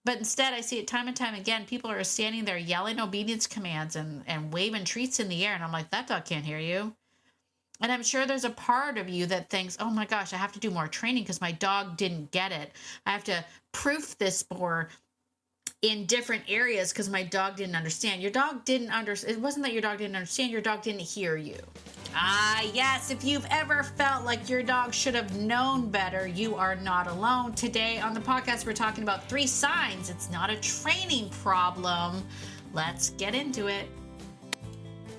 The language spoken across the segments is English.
But instead, I see it time and time again. People are standing there yelling obedience commands and waving treats in the air. And I'm like, that dog can't hear you. And I'm sure there's a part of you that thinks, oh my gosh, I have to do more training because my dog didn't get it. I have to proof this more in different areas because my dog didn't understand. Your dog didn't understand. It wasn't that your dog didn't understand. Your dog didn't hear you. Ah, yes. If you've ever felt like your dog should have known better, you are not alone. Today on the podcast, we're talking about 3 signs it's not a training problem. Let's get into it.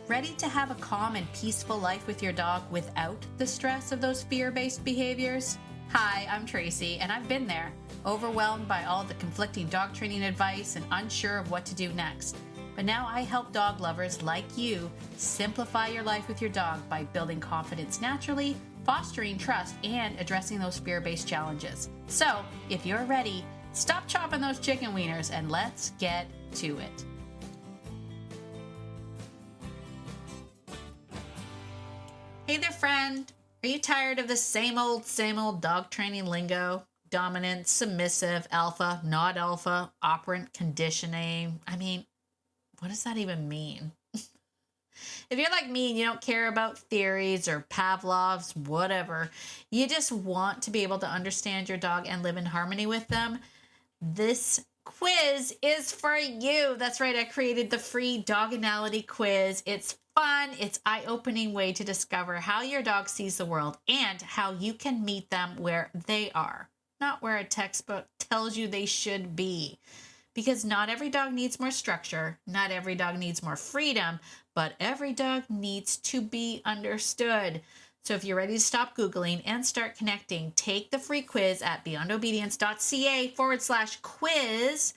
Ready to have a calm and peaceful life with your dog without the stress of those fear-based behaviors? Hi, I'm Tracy, and I've been there, overwhelmed by all the conflicting dog training advice and unsure of what to do next. But now I help dog lovers like you simplify your life with your dog by building confidence naturally, fostering trust, and addressing those fear-based challenges. So, if you're ready, stop chopping those chicken wieners and let's get to it. Hey there, friend. Are you tired of the same old dog training lingo? Dominant, submissive, alpha, not alpha, operant conditioning. I mean, what does that even mean? If you're like me and you don't care about theories or Pavlov's, whatever, you just want to be able to understand your dog and live in harmony with them, this quiz is for you. That's right. I created the free Doganality quiz. It's fun. It's eye-opening way to discover how your dog sees the world and how you can meet them where they are, not where a textbook tells you they should be. Because not every dog needs more structure, not every dog needs more freedom, but every dog needs to be understood. So if you're ready to stop Googling and start connecting, take the free quiz at beyondobedience.ca/quiz.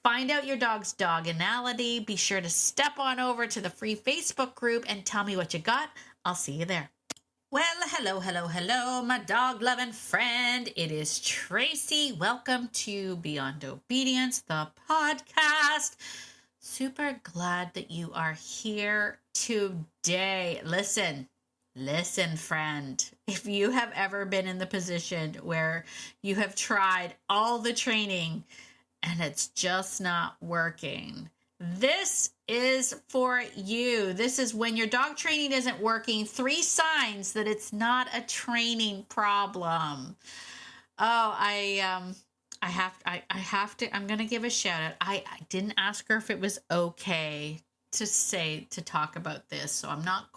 Find out your dog's doganality. Be sure to step on over to the free Facebook group and tell me what you got. I'll see you there. Well, hello, my dog-loving friend. It is Tracy. Welcome to Beyond Obedience, the podcast. Super glad that you are here today. Listen, friend. If you have ever been in the position where you have tried all the training and it's just not working, this is for you. This is when your dog training isn't working. 3 signs that it's not a training problem. Oh, I have to, I'm going to give a shout out. I didn't ask her if it was okay to talk about this. So I'm not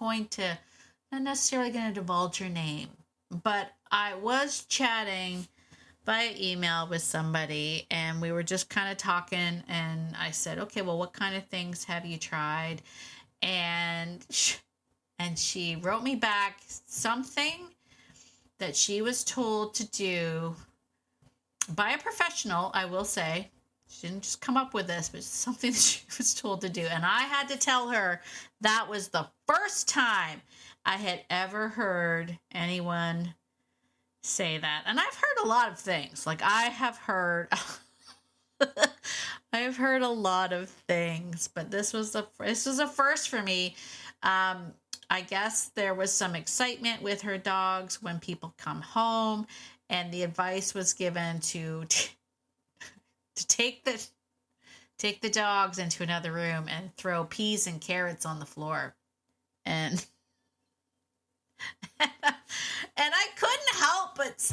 necessarily going to divulge her name, but I was chatting by email with somebody and we were just kind of talking and I said, okay, well, what kind of things have you tried? And she wrote me back something that she was told to do by a professional, I will say. She didn't just come up with this, but something that she was told to do. And I had to tell her that was the first time I had ever heard anyone say that. And I've heard a lot of things. Like I have heard a lot of things, but this was a first for me. I guess there was some excitement with her dogs when people come home, and the advice was given to take the dogs into another room and throw peas and carrots on the floor. And and I couldn't help but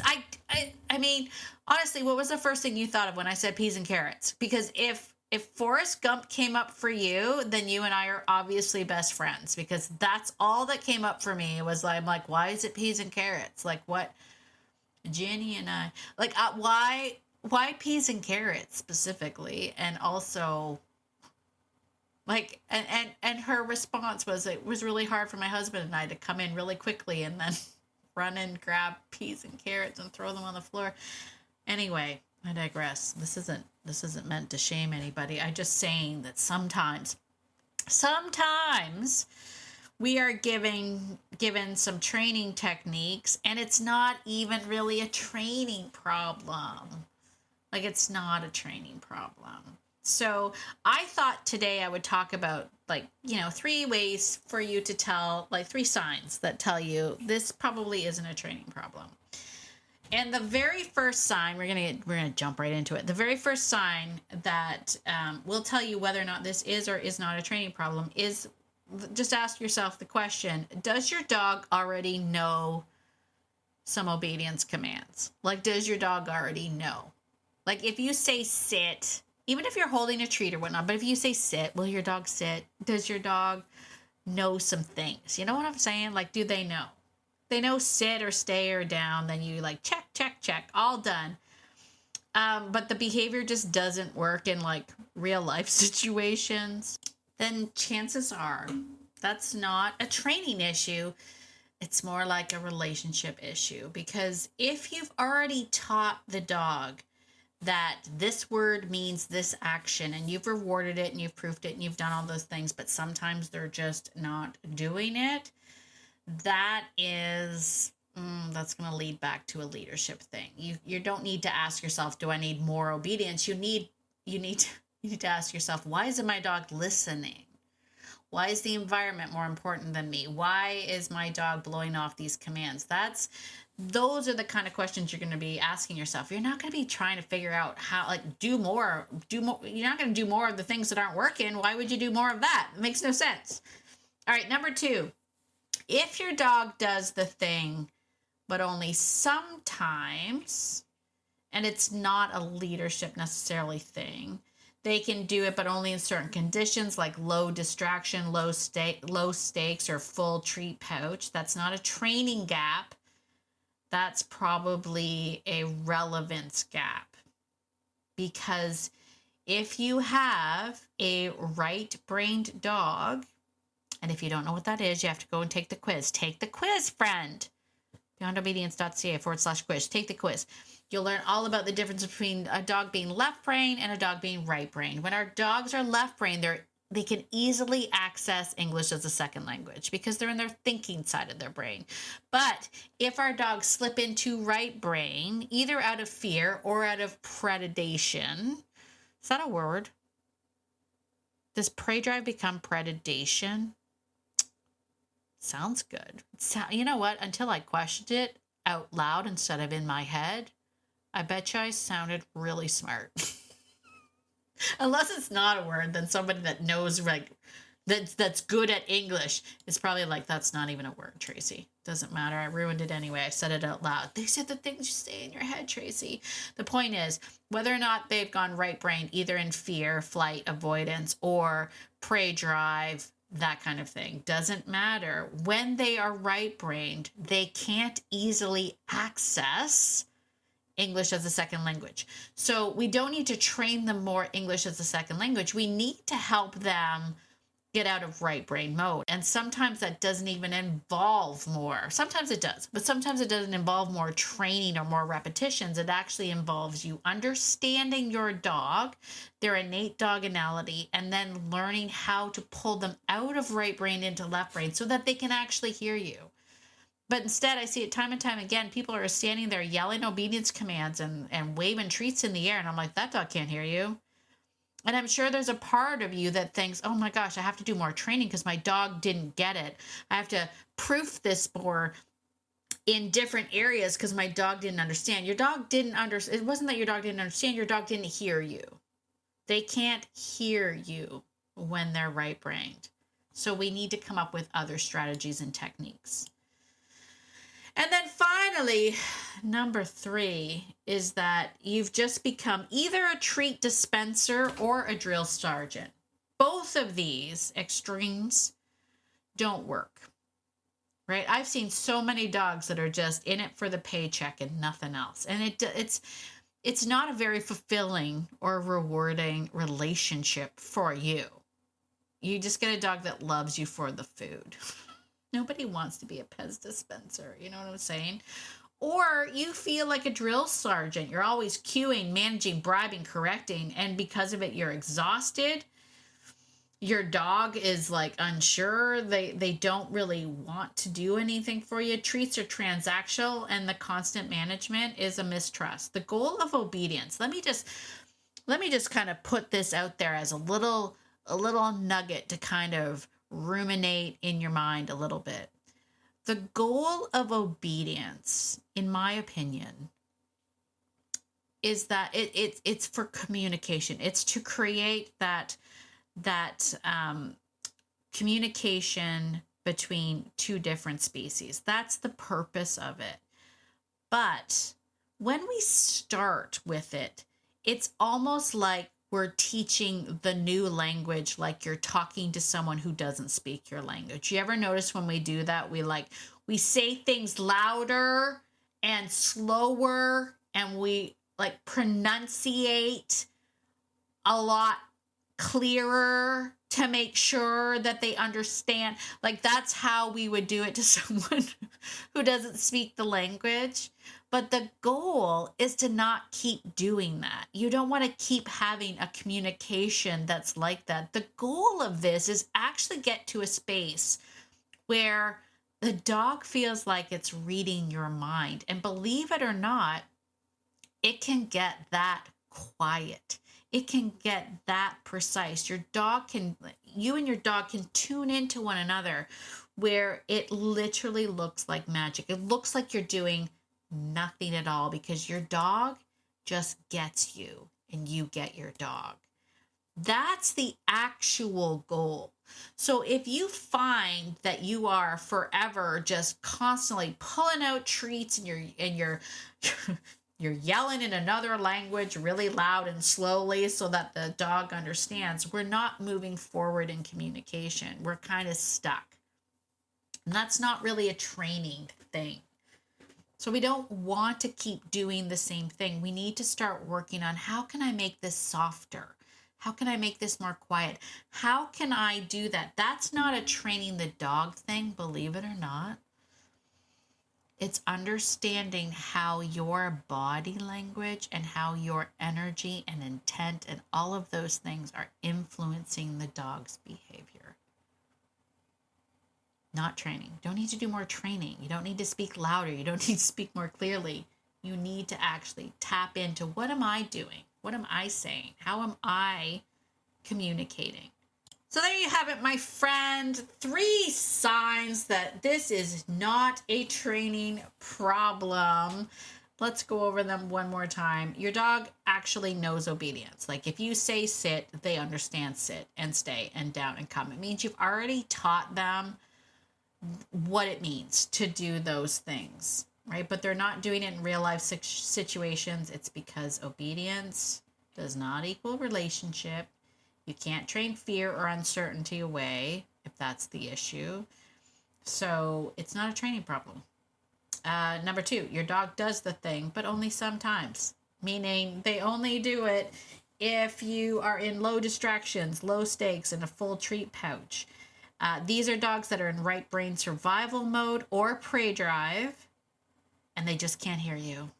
I mean, honestly, what was the first thing you thought of when I said peas and carrots? Because if Forrest Gump came up for you, then you and I are obviously best friends, because that's all that came up for me. It was like, I'm like, why is it peas and carrots? Like, what? Jenny and I, like, why peas and carrots specifically? And also, like, and her response was, it was really hard for my husband and I to come in really quickly and then run and grab peas and carrots and throw them on the floor. Anyway, I digress. This isn't meant to shame anybody. I'm just saying that sometimes we are given some training techniques and it's not even really a training problem. Like, it's not a training problem. So I thought today I would talk about, 3 ways for you to tell, 3 signs that tell you this probably isn't a training problem. And the very first sign, we're gonna jump right into it. The very first sign that will tell you whether or not this is or is not a training problem is just ask yourself the question: does your dog already know some obedience commands? Like, does your dog already know? Like, if you say sit, even if you're holding a treat or whatnot, but if you say sit, will your dog sit? Does your dog know some things? You know what I'm saying? Like, do they know? They know sit or stay or down, then you like check, check, check, all done. But the behavior just doesn't work in like real life situations, then chances are that's not a training issue. It's more like a relationship issue, because if you've already taught the dog that this word means this action and you've rewarded it and you've proofed it and you've done all those things, but sometimes they're just not doing it, that is that's going to lead back to a leadership thing. You don't need to ask yourself, do I need more obedience? You need to ask yourself, why isn't my dog listening? Why is the environment more important than me? Why is my dog blowing off these commands? Those are the kind of questions you're going to be asking yourself. You're not going to be trying to figure out how, like, do more. You're not going to do more of the things that aren't working. Why would you do more of that? It makes no sense. All right, number 2. If your dog does the thing, but only sometimes, and it's not a leadership necessarily thing, they can do it, but only in certain conditions, like low distraction, low stakes, or full treat pouch. That's not a training gap. That's probably a relevance gap. Because if you have a right-brained dog, and if you don't know what that is, you have to go and take the quiz. Take the quiz, friend. beyondobedience.ca/quiz. Take the quiz. You'll learn all about the difference between a dog being left-brained and a dog being right-brained. When our dogs are left-brained, they can easily access English as a second language because they're in their thinking side of their brain. But if our dogs slip into right brain, either out of fear or out of predation, is that a word? Does prey drive become predation? Sounds good. You know what? Until I questioned it out loud instead of in my head, I bet you I sounded really smart. Unless it's not a word, then somebody that knows, like, that's good at English is probably like, that's not even a word, Tracy. Doesn't matter. I ruined it anyway. I said it out loud. These are the things you say in your head, Tracy. The point is, whether or not they've gone right brain, either in fear, flight, avoidance, or prey drive, that kind of thing, doesn't matter. When they are right-brained, they can't easily access English as a second language. So we don't need to train them more English as a second language. We need to help them get out of right brain mode. And sometimes that doesn't even involve more. Sometimes it does, but sometimes it doesn't involve more training or more repetitions. It actually involves you understanding your dog, their innate doginality, and then learning how to pull them out of right brain into left brain so that they can actually hear you. But instead, I see it time and time again. People are standing there yelling obedience commands and waving treats in the air. And I'm like, that dog can't hear you. And I'm sure there's a part of you that thinks, oh my gosh, I have to do more training because my dog didn't get it. I have to proof this more in different areas because my dog didn't understand. Your dog didn't understand. It wasn't that your dog didn't understand. Your dog didn't hear you. They can't hear you when they're right-brained. So we need to come up with other strategies and techniques. And then finally, number 3 is that you've just become either a treat dispenser or a drill sergeant. Both of these extremes don't work, right? I've seen so many dogs that are just in it for the paycheck and nothing else. And it's not a very fulfilling or rewarding relationship for you. You just get a dog that loves you for the food. Nobody wants to be a Pez dispenser, you know what I'm saying? Or you feel like a drill sergeant. You're always cueing, managing, bribing, correcting, and because of it, you're exhausted. Your dog is like unsure. They don't really want to do anything for you. Treats are transactional, and the constant management is a mistrust. The goal of obedience. Let me just kind of put this out there as a little nugget to kind of ruminate in your mind a little bit. The goal of obedience, in my opinion, is that it's for communication. It's to create that communication between two different species. That's the purpose of it. But when we start with it, it's almost like we're teaching the new language, like you're talking to someone who doesn't speak your language. You ever notice when we do that, we say things louder and slower, and we like pronunciate a lot clearer to make sure that they understand. Like that's how we would do it to someone who doesn't speak the language. But the goal is to not keep doing that. You don't want to keep having a communication that's like that. The goal of this is actually get to a space where the dog feels like it's reading your mind. And believe it or not, it can get that quiet. It can get that precise. You and your dog can tune into one another where it literally looks like magic. It looks like you're doing nothing at all because your dog just gets you and you get your dog. That's the actual goal. So if you find that you are forever just constantly pulling out treats and you're you're yelling in another language really loud and slowly so that the dog understands, we're not moving forward in communication. We're kind of stuck. And that's not really a training thing. So we don't want to keep doing the same thing. We need to start working on, how can I make this softer? How can I make this more quiet? How can I do that? That's not a training the dog thing, believe it or not. It's understanding how your body language and how your energy and intent and all of those things are influencing the dog's behavior. Not training. Don't need to do more training. You don't need to speak louder. You don't need to speak more clearly. You need to actually tap into, what am I doing? What am I saying? How am I communicating? So there you have it, my friend. 3 signs that this is not a training problem. Let's go over them one more time. Your dog actually knows obedience. Like if you say sit, they understand sit and stay and down and come. It means you've already taught them what it means to do those things, right? But they're not doing it in real life situations. It's because obedience does not equal relationship. You can't train fear or uncertainty away if that's the issue. So it's not a training problem. Number 2, your dog does the thing, but only sometimes. Meaning they only do it if you are in low distractions, low stakes, and a full treat pouch. These are dogs that are in right brain survival mode or prey drive, and they just can't hear you.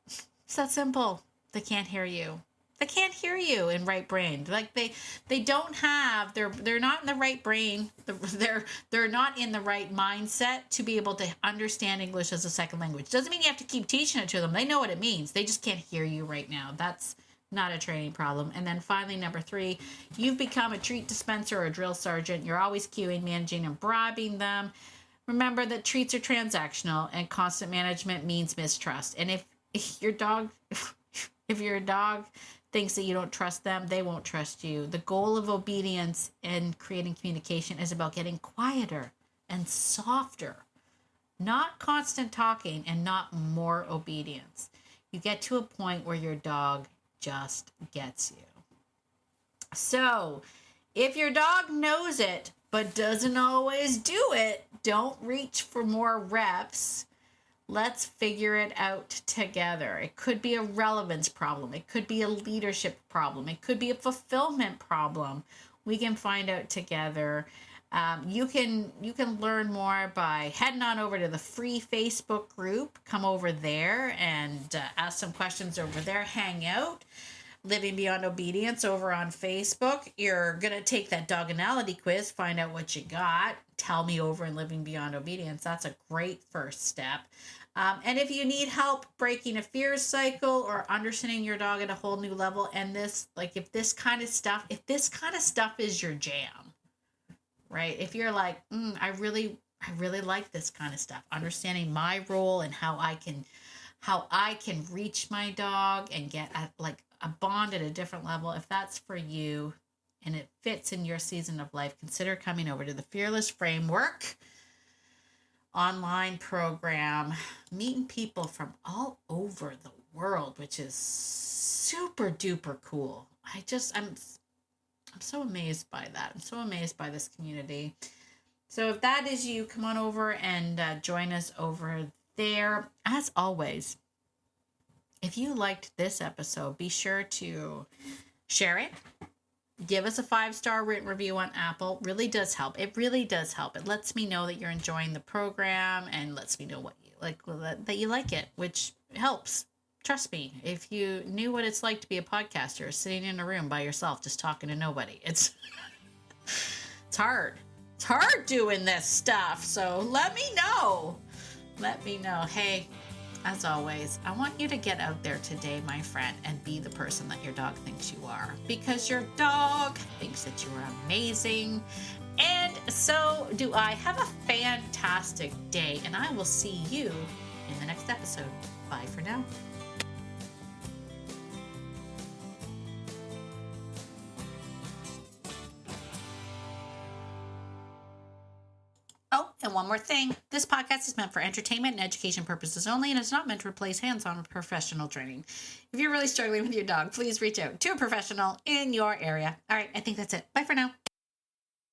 It's that simple. They can't hear you. They can't hear you in right brain. Like they don't have, they're not in the right brain. They're not in the right mindset to be able to understand English as a second language. Doesn't mean you have to keep teaching it to them. They know what it means. They just can't hear you right now. That's not a training problem. And then finally, number 3, you've become a treat dispenser or a drill sergeant. You're always cueing, managing, and bribing them. Remember that treats are transactional and constant management means mistrust. And if your dog thinks that you don't trust them, they won't trust you. The goal of obedience and creating communication is about getting quieter and softer, not constant talking and not more obedience. You get to a point where your dog just gets you. So if your dog knows it but doesn't always do it, don't reach for more reps. Let's figure it out together. It could be a relevance problem. It could be a leadership problem. It could be a fulfillment problem. We can find out together. You can learn more by heading on over to the free Facebook group. Come over there and ask some questions over there. Hang out. Living Beyond Obedience over on Facebook. You're going to take that doganality quiz, find out what you got. Tell me over in Living Beyond Obedience. That's a great first step. And if you need help breaking a fear cycle or understanding your dog at a whole new level, and if this kind of stuff is your jam, right? If you're like, I really like this kind of stuff, understanding my role and how I can how I can reach my dog and get at like a bond at a different level. If that's for you and it fits in your season of life, consider coming over to the Fearless Framework online program, meeting people from all over the world, which is super duper cool. I'm so amazed by that. I'm so amazed by this community. So if that is you, come on over and join us over there. As always, if you liked this episode, be sure to share it. Give us a 5-star written review on Apple. Really does help. It really does help. It lets me know that you're enjoying the program and lets me know what you like, that you like it, which helps. Trust me, if you knew what it's like to be a podcaster, sitting in a room by yourself, just talking to nobody, it's hard. It's hard doing this stuff. So let me know. Let me know. Hey, as always, I want you to get out there today, my friend, and be the person that your dog thinks you are. Because your dog thinks that you are amazing. And so do I. Have a fantastic day, and I will see you in the next episode. Bye for now. Oh, and one more thing. This podcast is meant for entertainment and education purposes only and is not meant to replace hands-on professional training. If you're really struggling with your dog, please reach out to a professional in your area. All right, I think that's it. Bye for now.